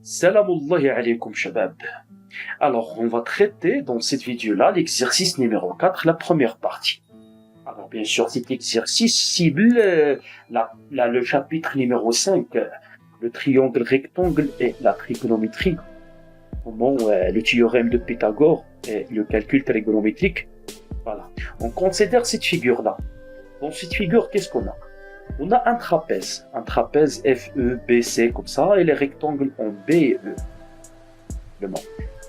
Salamullahi alaykum shabab. Alors, on va traiter dans cette vidéo-là l'exercice numéro 4, la première partie. Alors, bien sûr, cet exercice cible le chapitre numéro 5, le triangle rectangle et la trigonométrie. Comment le théorème de Pythagore et le calcul trigonométrique. Voilà. On considère cette figure-là. Dans cette figure, qu'est-ce qu'on a? On a un trapèze FEBC comme ça, et les rectangles en B et E.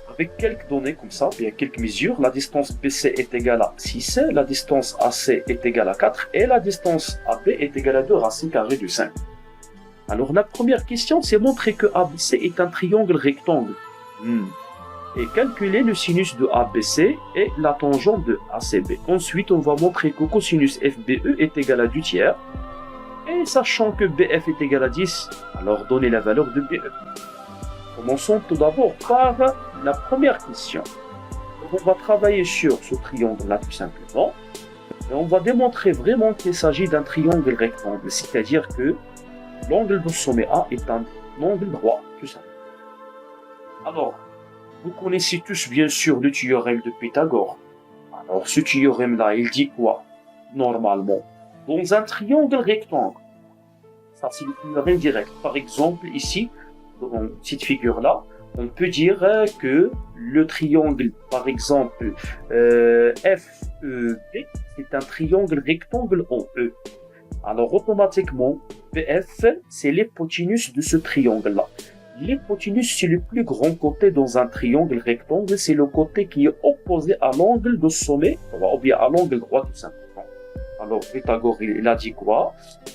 Avec quelques données comme ça, bien quelques mesures, la distance BC est égale à 6, la distance AC est égale à 4, et la distance AB est égale à 2 racines carrées de 5. Alors la première question, c'est montrer que ABC est un triangle rectangle. Et calculer le sinus de ABC et la tangente de ACB. Ensuite, on va montrer que cosinus FBE est égal à 2 tiers. Et sachant que BF est égal à 10, alors donner la valeur de BE. Commençons tout d'abord par la première question. Donc, on va travailler sur ce triangle-là tout simplement. Et on va démontrer vraiment qu'il s'agit d'un triangle rectangle. C'est-à-dire que l'angle du sommet A est un angle droit, tout simplement. Alors, vous connaissez tous bien sûr le théorème de Pythagore. Alors, ce théorème-là, il dit quoi? Normalement, dans un triangle rectangle, ça c'est le théorème direct. Par exemple, ici, dans cette figure-là, on peut dire que le triangle, par exemple, FEB, c'est un triangle rectangle en E. Alors, automatiquement, BF, c'est l'hypoténuse de ce triangle-là. L'hypoténuse, c'est le plus grand côté dans un triangle rectangle, c'est le côté qui est opposé à l'angle de sommet, ou bien à l'angle droit tout simplement. Alors, Pythagore, il a dit quoi?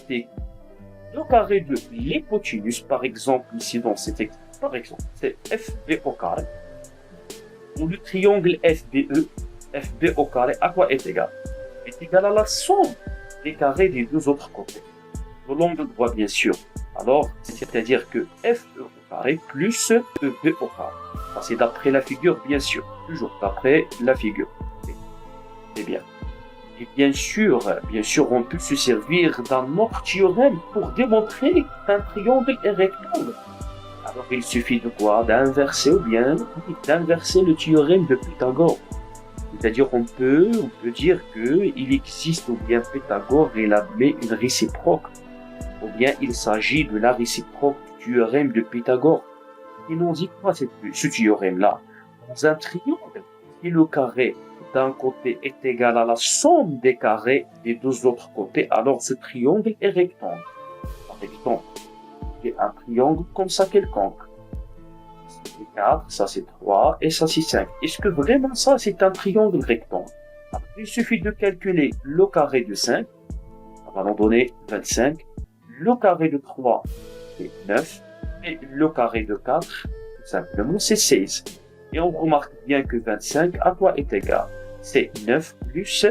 C'est le carré de l'hypoténuse, par exemple, ici dans cet exemple, par exemple, c'est FB au carré. Ou le triangle FBE, FB au carré, à quoi est égal? Est égal à la somme des carrés des deux autres côtés. De l'angle droit, bien sûr. Alors, c'est-à-dire que FE au carré plus EB au carré. Ça, c'est d'après la figure, bien sûr. Toujours d'après la figure. C'est bien. Et bien sûr, on peut se servir d'un autre théorème pour démontrer qu'un triangle est rectangle. Alors, il suffit de quoi? D'inverser d'inverser le théorème de Pythagore. C'est-à-dire, on peut dire qu'il existe, ou bien Pythagore, il admet une réciproque. Ou bien il s'agit de la réciproque du théorème de Pythagore. Il nous dit quoi ce théorème-là? Dans un triangle, si le carré d'un côté est égal à la somme des carrés des deux autres côtés, alors ce triangle est rectangle. Par exemple, c'est un triangle comme ça quelconque. C'est 4, ça c'est 3 et ça c'est 5. Est-ce que vraiment ça c'est un triangle rectangle? Alors, il suffit de calculer le carré de 5, ça va nous donner 25. Le carré de 3, c'est 9. Et le carré de 4, tout simplement, c'est 16. Et on remarque bien que 25, à quoi est égal? C'est 9 plus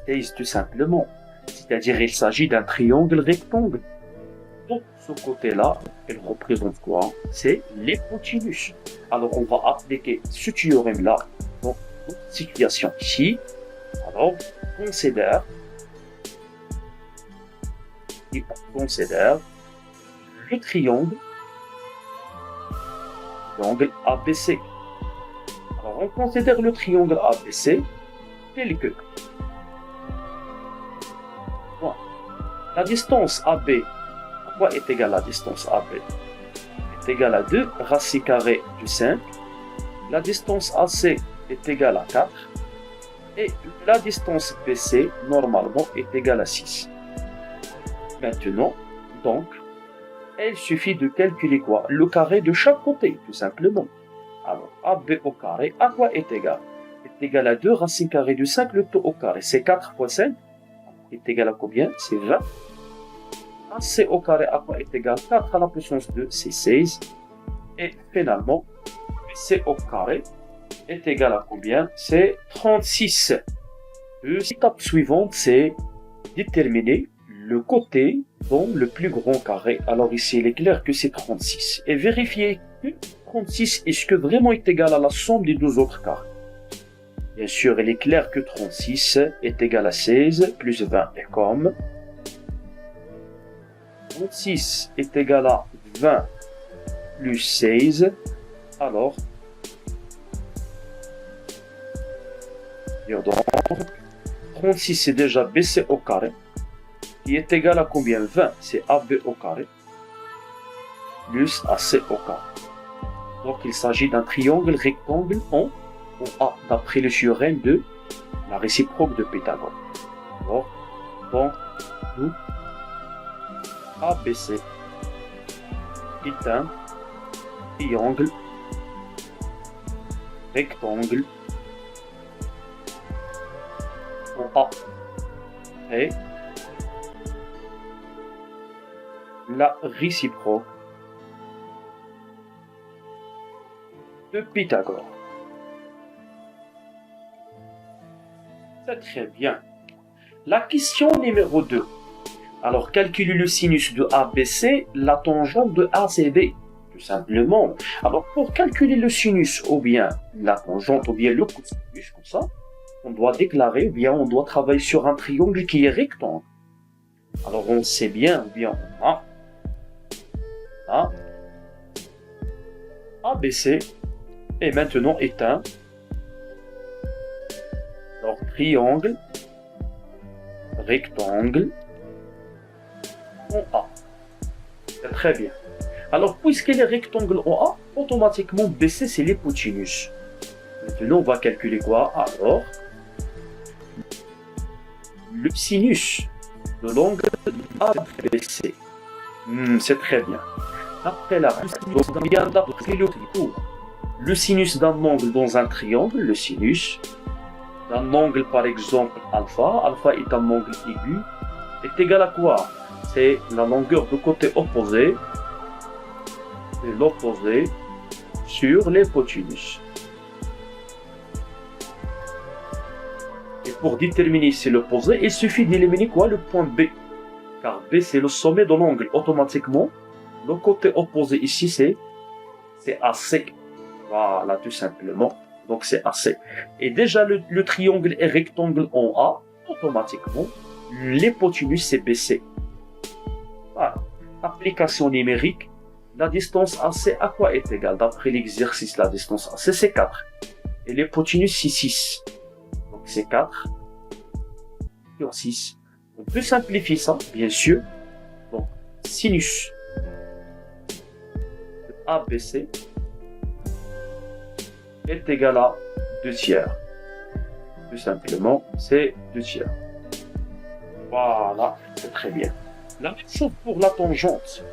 16, tout simplement. C'est-à-dire, il s'agit d'un triangle rectangle. Donc, ce côté-là, il représente quoi? C'est l'hypoténuse. Alors, on va appliquer ce théorème-là dans notre situation ici. Alors, considère le triangle ABC. Alors, on considère le triangle ABC tel que la distance AB, à quoi est égale la distance AB? Est égale à 2 racine carrée de 5. La distance AC est égale à 4. Et la distance BC, normalement, est égale à 6. Maintenant, donc, il suffit de calculer quoi? Le carré de chaque côté, tout simplement. Alors, AB au carré, à quoi est égal? Est égal à 2 racine carrée de 5, le taux au carré. C'est 4 fois 5. Est égal à combien? C'est 20. AC au carré, à quoi est égal? 4 à la puissance 2, c'est 16. Et finalement, C au carré est égal à combien? C'est 36. L'étape suivante, c'est déterminer le côté dans le plus grand carré. Alors ici, il est clair que c'est 36. Et vérifier que 36, est-ce que vraiment est égal à la somme des deux autres carrés? Bien sûr, il est clair que 36 est égal à 16 plus 20 est comme 36 est égal à 20 plus 16. Alors, donc, 36 c'est déjà BC au carré, qui est égal à combien? 20, c'est AB au carré, plus AC au carré. Donc il s'agit d'un triangle rectangle en A, d'après le théorème de la réciproque de Pythagore. Alors, donc, nous, ABC est un triangle rectangle en A. Et la réciproque de Pythagore. C'est très bien. La question numéro 2. Alors, calculer le sinus de ABC, la tangente de ACB. Tout simplement. Alors, pour calculer le sinus, ou bien la tangente, ou bien le cosinus, comme ça, on doit déclarer, ou bien on doit travailler sur un triangle qui est rectangle. Alors, on sait bien, ou bien on a ABC, et maintenant est un triangle rectangle en A. C'est très bien. Alors, puisqu'il est rectangle en A, automatiquement BC c'est l'hypoténuse. Maintenant, on va calculer quoi? Alors, le sinus de l'angle ABC. C'est très bien. Après la le sinus d'un angle dans un triangle, le sinus d'un angle par exemple alpha, alpha est un angle aigu, est égal à quoi? C'est la longueur de côté opposé, c'est l'opposé sur l'hypoténuse. Et pour déterminer si l'opposé, il suffit d'éliminer quoi? Le point B. Car B c'est le sommet de l'angle. Automatiquement, le côté opposé ici c'est AC. Voilà, tout simplement. Donc c'est AC. Et déjà le triangle est rectangle en A. Automatiquement, l'hypoténuse c'est BC. Voilà. Application numérique. La distance AC à quoi est égale? D'après l'exercice, la distance AC c'est 4. Et l'hypoténuse c'est 6. Donc c'est 4 sur 6. On peut simplifier ça, bien sûr. Donc, sinus de ABC est égal à 2 tiers. Tout simplement, c'est 2 tiers. Voilà, c'est très bien. La même chose pour la tangente.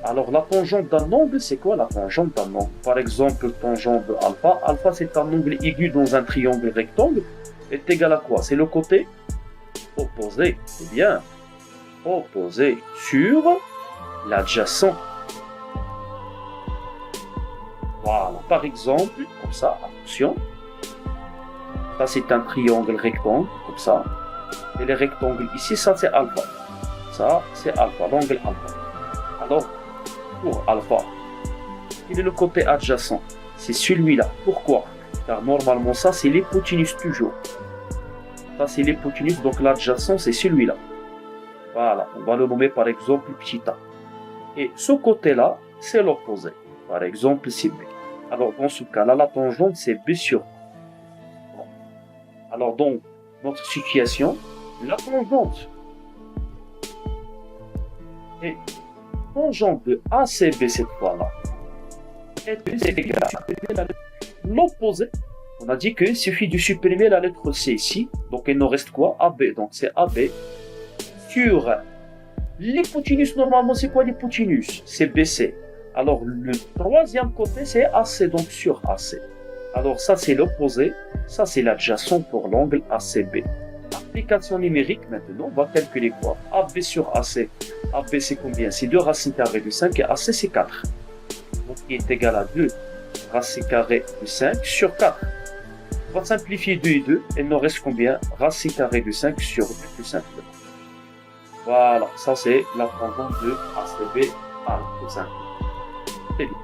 Alors, la tangente d'un angle, c'est quoi la tangente d'un angle? Par exemple, tangente de alpha. Alpha, c'est un angle aigu dans un triangle rectangle. Est égal à quoi? C'est le côté opposé. C'est bien. Opposé sur l'adjacent. Voilà. Par exemple, comme ça, attention. Ça, c'est un triangle rectangle, comme ça. Et les rectangles ici, ça, c'est alpha. Ça, c'est alpha, l'angle alpha. Alors, pour alpha, quel est le côté adjacent? C'est celui-là. Pourquoi? Car normalement, ça, c'est l'hypoténuse toujours. Ça, c'est l'hypoténuse, donc l'adjacent, c'est celui-là. Voilà, on va le nommer par exemple petit a. Et ce côté-là, c'est l'opposé. Par exemple, c'est B. Alors, dans ce cas-là, la tangente, c'est B sur A. Alors, dans notre situation, la tangente est tangente de ACB cette fois-là est égale à l'opposé. On a dit qu'il suffit de supprimer la lettre C ici. Donc, il nous reste quoi? AB. Donc, c'est AB sur l'hypoténuse. Normalement, c'est quoi l'hypoténuse? C'est BC. Alors, le troisième côté, c'est AC. Donc, sur AC. Alors, ça, c'est l'opposé. Ça, c'est l'adjacent pour l'angle ACB. Application numérique, maintenant, on va calculer quoi? AB sur AC. AB, c'est combien? C'est 2 racines carrées de 5 et AC, c'est 4. Donc, qui est égal à 2 racines carrées de 5 sur 4. On va simplifier 2 et 2. Il nous reste combien? Racine carrée de 5 sur 2, tout simplement. Voilà, ça c'est la tangente de ACB, tout simplement. C'est bien.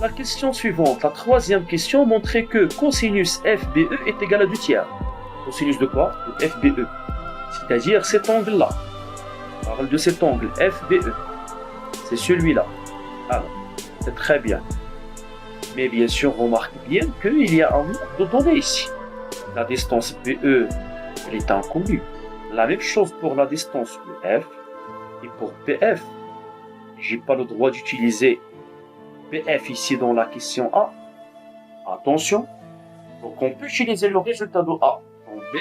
La question suivante, la troisième question, montrait que cosinus FBE est égal à 2 tiers. Cosinus de quoi? De FBE. C'est-à-dire cet angle-là. On parle de cet angle, FBE. C'est celui-là. Alors, c'est très bien. Mais bien sûr, remarque bien qu'il y a un nombre de données ici. La distance BE, elle est inconnue. La même chose pour la distance EF et pour PF. J'ai pas le droit d'utiliser PF ici dans la question A. Attention. Donc on peut utiliser le résultat de A dans B,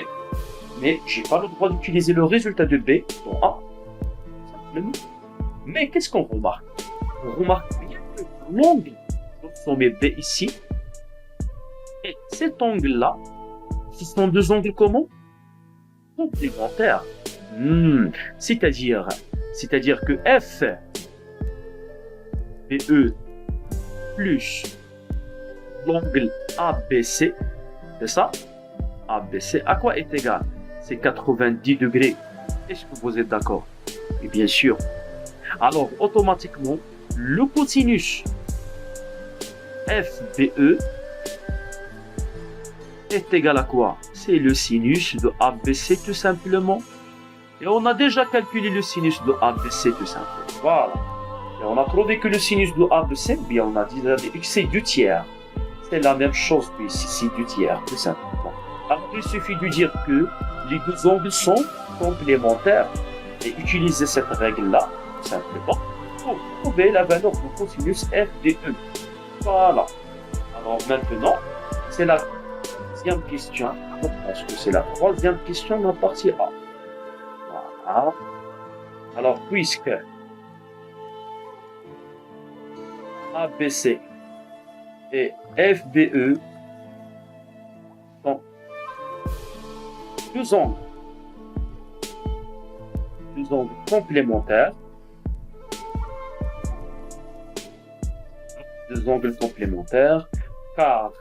mais j'ai pas le droit d'utiliser le résultat de B dans A. Simplement. Mais qu'est-ce qu'on remarque? On remarque bien que l'angle de sommet B ici et cet angle-là, ce sont deux angles comment? Complémentaires. C'est-à-dire que F BE plus l'angle ABC, c'est ça? ABC, à quoi est égal? C'est 90 degrés. Est-ce que vous êtes d'accord? Et bien sûr. Alors, automatiquement, le cosinus FBE est égal à quoi? C'est le sinus de ABC tout simplement. Et on a déjà calculé le sinus de ABC tout simplement. Voilà. Et on a trouvé que le sinus de ABC, bien on a dit que c'est 2 tiers. C'est la même chose que ici, c'est 2 tiers tout simplement. Alors il suffit de dire que les deux angles sont complémentaires et utiliser cette règle-là tout simplement pour trouver la valeur du cosinus FDE. Voilà. Alors maintenant, c'est la troisième question. Je pense que c'est la troisième question de la partie A. Voilà. Alors, puisque ABC et FBE sont deux angles complémentaires, car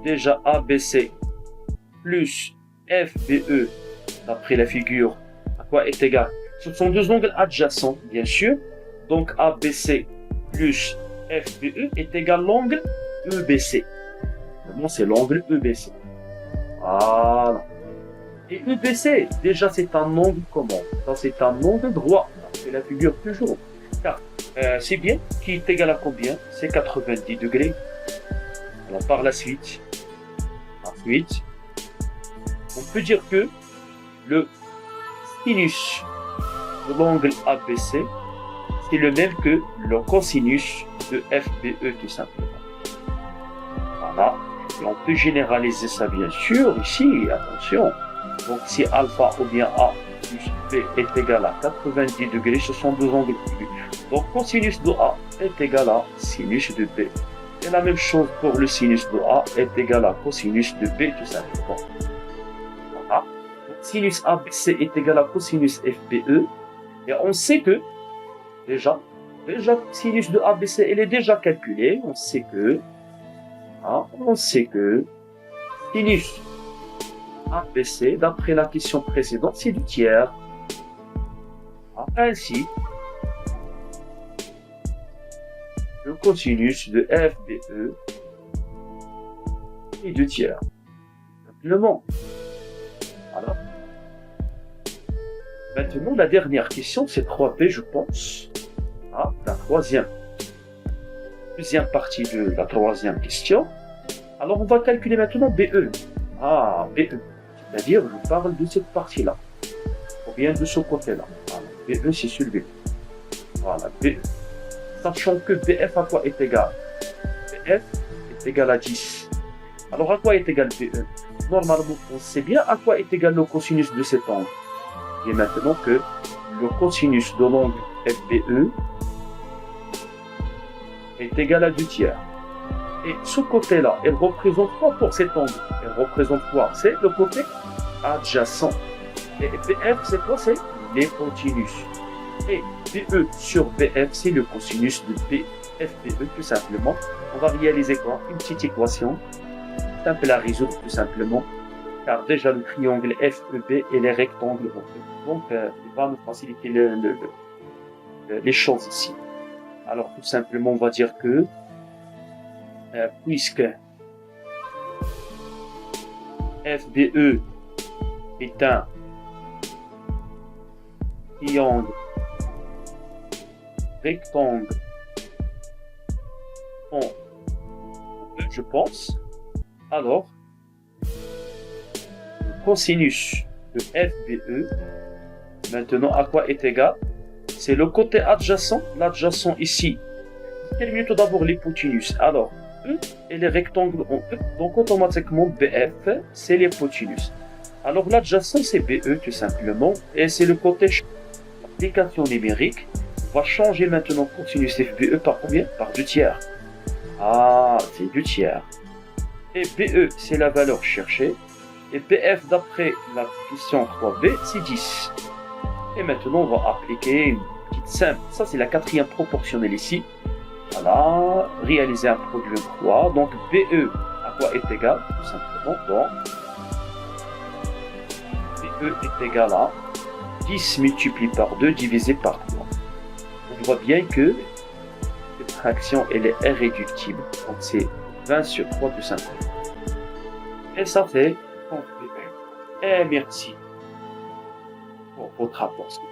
déjà ABC plus FBE, d'après la figure, à quoi est égal? Ce sont deux angles adjacents, bien sûr. Donc ABC plus FBE est égal à l'angle EBC. Vraiment, c'est l'angle EBC. Voilà. Et EBC, déjà, c'est un angle comment? Ça, c'est un angle droit. C'est la figure toujours. Car c'est bien qui est égal à combien? C'est 90 degrés. Alors, par la suite, on peut dire que le sinus de l'angle ABC, c'est le même que le cosinus de FBE tout simplement. Voilà. Et on peut généraliser ça bien sûr ici, attention. Donc si alpha ou bien A plus B est égal à 90 degrés, ce sont deux angles aigus. Donc cosinus de A est égal à sinus de B. Et la même chose pour le sinus de A est égal à cosinus de B tout simplement. Voilà. Donc, sinus ABC est égal à cosinus FBE. Et on sait que déjà sinus de ABC elle est déjà calculée. On sait que sinus ABC, d'après la question précédente, c'est du tiers. Ainsi, le cosinus de FBE est du tiers. Simplement. Alors, maintenant, la dernière question, c'est 3P, je pense. La deuxième partie de la troisième question. Alors, on va calculer maintenant BE. BE. C'est-à-dire, je parle de cette partie-là. Ou bien de ce côté-là. BE, c'est celui-là. Voilà, BE. Sachant que BF à quoi est égal? BF est égal à 10. Alors, à quoi est égal BE? Normalement, on sait bien à quoi est égal le cosinus de cet angle. Et maintenant que le cosinus de l'angle FBE est égal à 2 tiers. Et ce côté-là, elle représente quoi pour cet angle? Elle représente quoi? C'est le côté adjacent. Et BF, c'est quoi? C'est l'hypoténuse. Et BE sur BF, c'est le cosinus de BFBE, tout simplement. On va réaliser quoi? Une petite équation simple à résoudre, tout simplement. Car déjà, le triangle FEB et les rectangles. Donc, il va nous faciliter les choses ici. Alors, tout simplement, on va dire que puisque FBE est un triangle rectangle en je pense. Alors, le cosinus de FBE, maintenant à quoi est égal? C'est le côté adjacent. L'adjacent ici. Déterminez tout d'abord l'hypoténuse. Alors, E et les rectangles en E. Donc, automatiquement, BF, c'est l'hypoténuse. Alors, l'adjacent, c'est BE, tout simplement. Et c'est le côté application numérique. On va changer maintenant cosinus FBE par combien? Par 2 tiers. Ah, c'est 2 tiers. Et BE, c'est la valeur cherchée. Et BF, d'après la question 3B, c'est 10. Et maintenant, on va appliquer une petite simple. Ça, c'est la quatrième proportionnelle ici. Voilà, réaliser un produit en 3. Donc, BE, à quoi est égal? Tout simplement, donc, BE est égal à 10 multiplié par 2 divisé par 3. On voit bien que cette fraction, elle est irréductible. Donc, c'est 20 sur 3 tout simplement. Et ça fait 30 BE. Et merci pour votre attention.